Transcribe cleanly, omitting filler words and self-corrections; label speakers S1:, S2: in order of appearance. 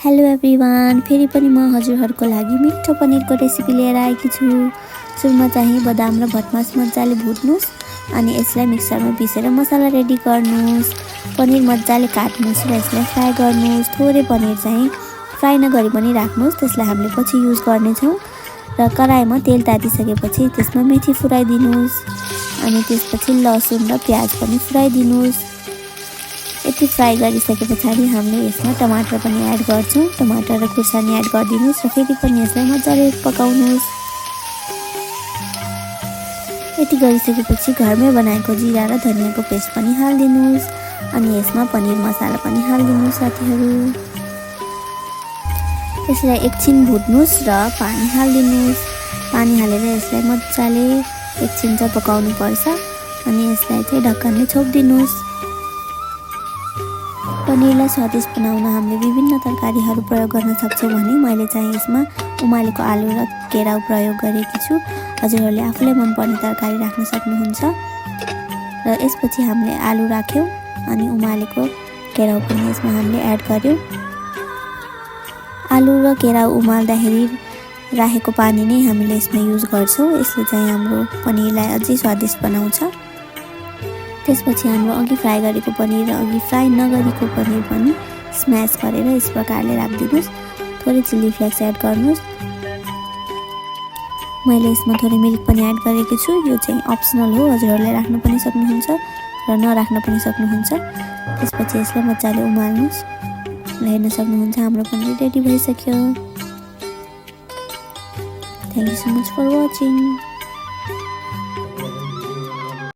S1: Hello everyone, फेरि पनि म हजुरहरूको लागि मिठो पनिरको रेसिपी लिएर आएकी छु। सुरुमा चाहिँ बदाम र भटमास मजाले भुट्नुस् अनि यसलाई मिक्सरमा पिसेर मसला रेडी गर्नुस्। पनिर मजाले काट्नुस् र यसलाई फ्राई गर्नुस्। थोरै पनिर चाहिँ फ्राई नगरी पनि राख्नुस्, त्यसलाई हामीले पछि युज गर्नेछौँ। र कराईमा तेल तातिसकेपछि त्यसमा मेथी फुराइदिनुस् अनि त्यसपछि लसुन र प्याज पनि फुराइदिनुस्। यति फ्राई गरिसके पछाडि हामीले यसमा टमाटर पनि एड गर्छौँ। टमाटर र खुर्सानी एड गरिदिनुस् र फेरि पनि यसलाई मजाले पकाउनुस्। यति गरिसकेपछि घरमै बनाएको जिरा र धनियाँको पेस्ट पनि हालिदिनुस् अनि यसमा पनिर मसाला पनि हालिदिनुस् साथीहरू। यसलाई एकछिन भुट्नुस् र पानी हालिदिनुस्। पानी हालेर यसलाई मजाले एकछिन चाहिँ पकाउनु पर्छ अनि यसलाई चाहिँ ढक्कनले छोपिदिनुस्। पनिरलाई स्वादिष्ट बनाउन हामीले विभिन्न तरकारीहरू प्रयोग गर्न सक्छौँ भने मैले चाहिँ यसमा उमालेको आलु र केराउ प्रयोग गरेकी छु। हजुरहरूले आफूलाई मनपर्ने तरकारी राख्न सक्नुहुन्छ। र यसपछि हामीले आलु राख्यौँ अनि उमालेको केराउ पनि यसमा हामीले एड गर्यौँ। आलु र केराउ उमाल्दाखेरि राखेको पानी नै हामीले यसमा युज गर्छौँ। यसले चाहिँ हाम्रो पनिरलाई अझै स्वादिष्ट बनाउँछ। त्यसपछि हाम्रो अघि फ्राई गरेको पनिर र अघि फ्राई नगरेको पनिर पनि स्म्यास गरेर यस प्रकारले राखिदिनुस्। थोरै चिल्ली फ्लेक्स एड गर्नुस्। मैले यसमा थोरै मिल्क पनि एड गरेको छु। यो चाहिँ अप्सनल हो, हजुरहरूले राख्न पनि सक्नुहुन्छ र नराख्न पनि सक्नुहुन्छ। त्यसपछि यसलाई मजाले उमाल्नुस् र हेर्न सक्नुहुन्छ हाम्रो पनिर रेडी भइसक्यो। Thank you so much for watching.